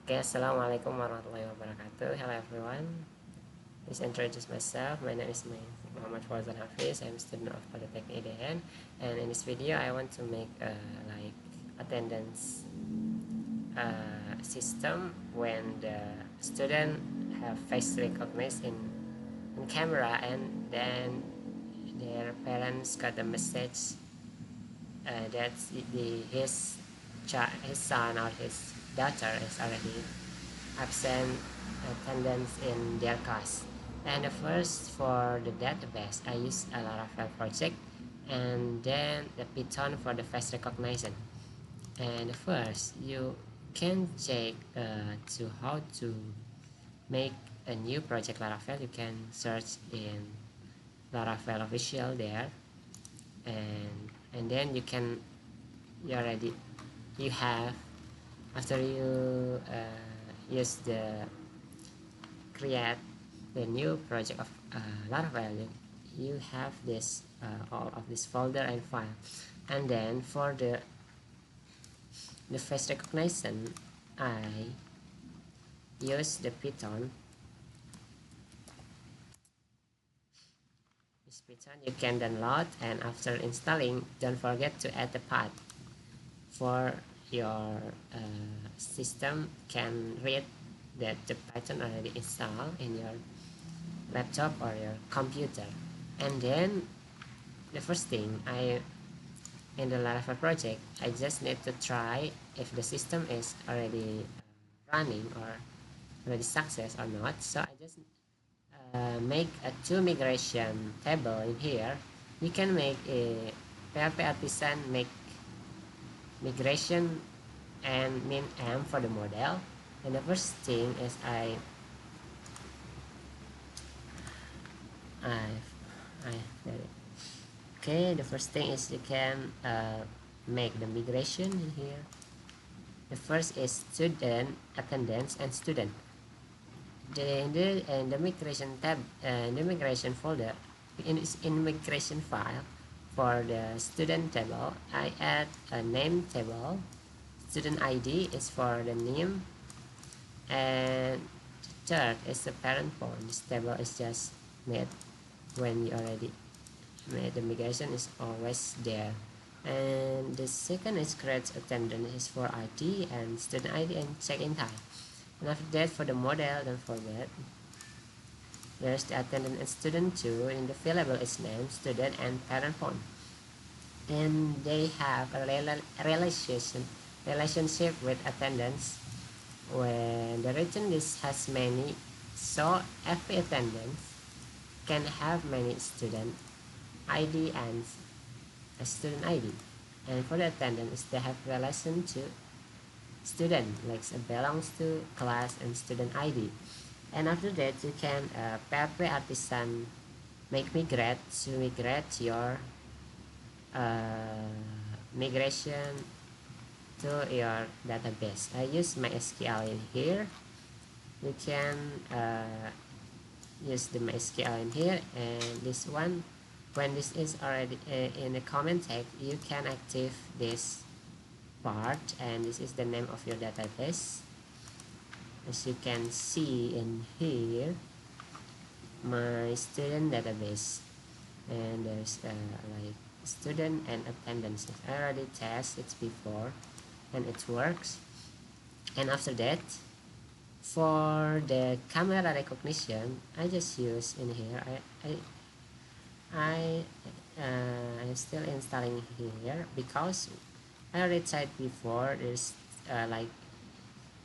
Okay, assalamualaikum warahmatullahi wabarakatuh. Hello everyone. Please introduce myself. My name is Muhammad Fauzan Hafiz. I'm a student of Polytechnic IDN, and in this video, I want to make like attendance system when the student have face recognition in camera, and then their parents got a message that his son or his daughter is already absent attendance in their class. And the first for the database, I use a Laravel project, and then the Python for the face recognition. And first, you can check to how to make a new project Laravel. You can search in Laravel official there, and then you already you have after you use the create the new project of Laravel, you have this all of this folder and file, and then for the face recognition, I use the Python. This Python you can download, and after installing, don't forget to add the path for your system can read that the Python already installed in your laptop or your computer. And then the first thing I in the Laravel project, I just need to try if the system is already running or already success or not. So I just make a two migration table in here. You can make a PHP artisan make migration and min m for the model. And the first thing is I okay, the first thing is you can make the migration in here. The first is student attendance and student. In the migration tab, in the migration folder, in migration file for the student table, I add a name table. Student ID is for the name, and third is the parent form. This table is just made when you already made the migration is always there. And the second is create attendance is for ID and student ID and check-in time. And after that, for the model, don't forget there's the attendant and student too. In the variable is name, student, and parent phone. And they have a relationship with attendance. When the region list has many, so every attendance can have many student ID and a student ID. And for the attendance, they have relation to student, like it belongs to class and student ID. And after that, you can PHP artisan migrate to migrate your migration to your database. I use MySQL in here. You can use the MySQL in here, and this one, when this is already in the comment tag, you can active this part, and this is the name of your database. As you can see in here, my student database, and there's like student and attendance. I already tested it before and it works. And after that, for the camera recognition, I just use in here I'm still installing here because I already tried before. There's like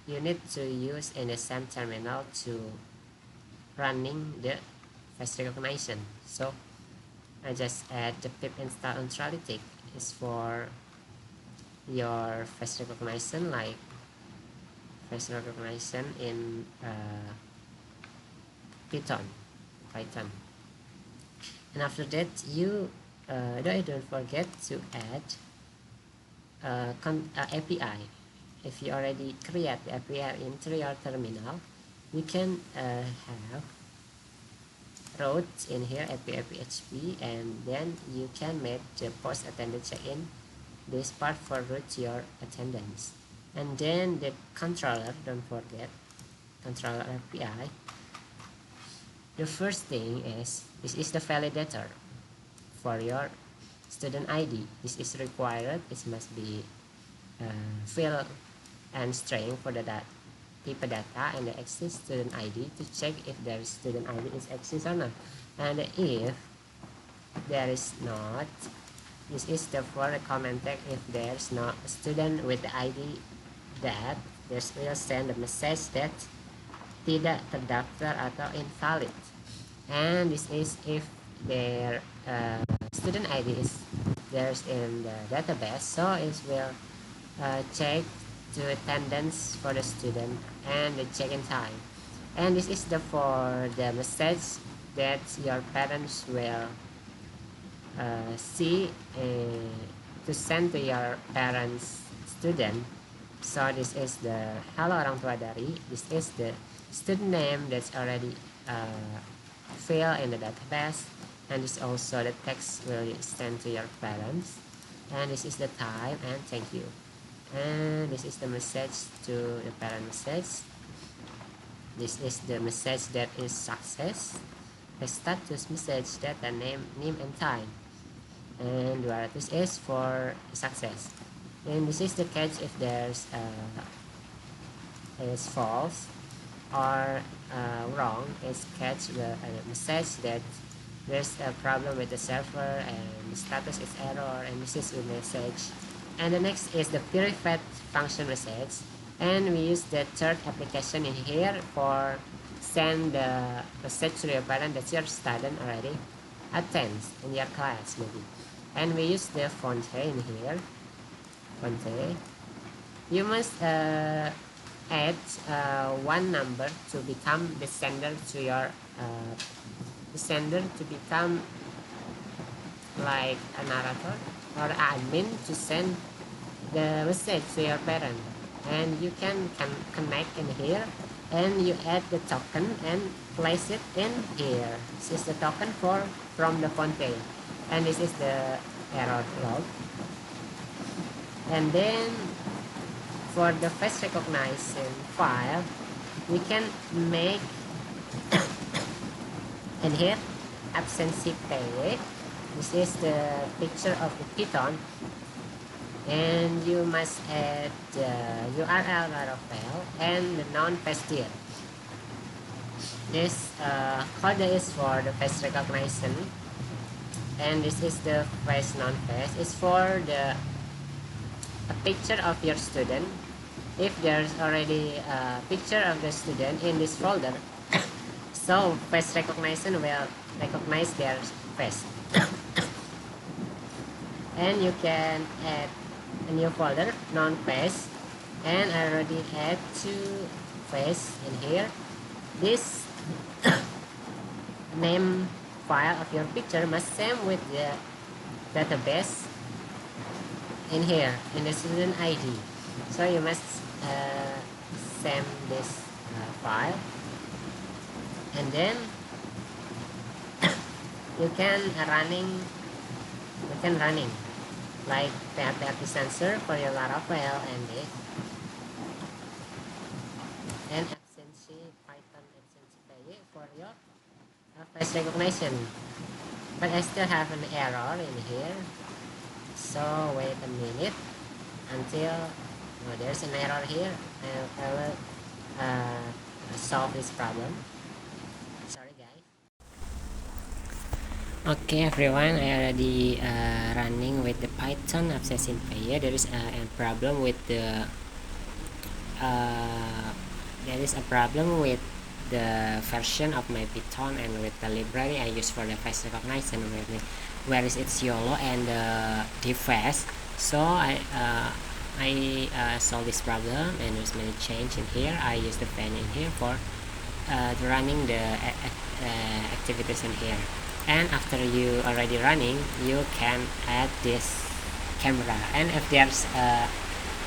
you need to use in the same terminal to running the face recognition. So I just add the pip install neutrality is for your face recognition, like face recognition in Python. And after that, you don't forget to add API. If you already create the API into your terminal, you can have route in here API PHP, and then you can make the post attendance check-in this part for route your attendance. And then the controller, don't forget, controller API. The first thing is, this is the validator for your student ID. This is required. It must be field and string for the type data and the exist student ID to check if their student ID is exist or not. And if there is not, this is the for recommended. If there's not a student with the ID, that this will send a message that tidak terdaftar atau invalid. And this is if their student ID is there's in the database, so it will check the attendance for the student and the check-in time. And this is the for the message that your parents will see to send to your parents student. So this is the hello orang tua dari. This is the student name that's already filled in the database, and this also the text will send to your parents, and this is the type and thank you, and this is the message to the parent message. This is the message that is success, a status message that the name and time, and where this is for success. And this is the catch if there's is false or wrong. Is catch the message that there's a problem with the server and the status is error, and this is the message. And the next is the purified function message, and we use the third application in here for send the message to your parent that your student already attends in your class maybe. And we use the fonte in here. Fonte, you must add one number to become the sender to your to become like a narrator or admin to send the message to your parent. And you can connect in here, and you add the token and place it in here. This is the token from the fonte, and this is the error log. And then for the face recognition file, we can make in here absentee pay. This is the picture of the Python, and you must add the URL file and the non-paste. This code is for the face recognition, and this is the face non-face is for the a picture of your student. If there's already a picture of the student in this folder, so face recognition will recognize their face. And you can add a new folder, non-face, and I already add two face in here. This name file of your picture must same with the database in here in the student ID, so you must send this file, and then you can running like PHP sensor for your Laravel and this, and absentee Python absentee pay for your face recognition. But I still have an error in here, so wait a minute until there's an error here. I will solve this problem. Sorry guys. Okay everyone, I already running with the Python absentee pay. There is a problem with the version of my Python and with the library I use for the face recognition, where is it's YOLO and deface. So I solve this problem, and there's many change in here. I use the pen in here for running the activities in here. And after you already running, you can add this camera, and if there's a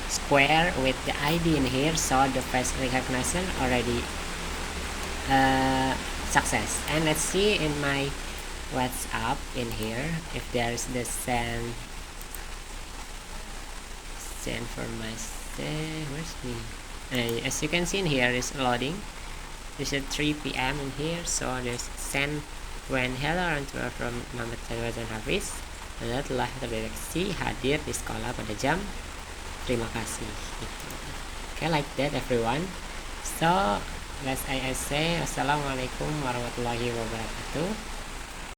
square with the ID in here, so the face recognition already success. And let's see in my WhatsApp in here if there's the send for my where's me? As you can see in here, is loading. This is 3 p.m. in here, so there's send when hello orang tua from Muhammad Tawar dan Hafiz. Anda telah terdeteksi hadir di sekolah pada jam. Terima kasih. Gitu. Okay, like that everyone. So, let's I say, Assalamualaikum warahmatullahi wabarakatuh.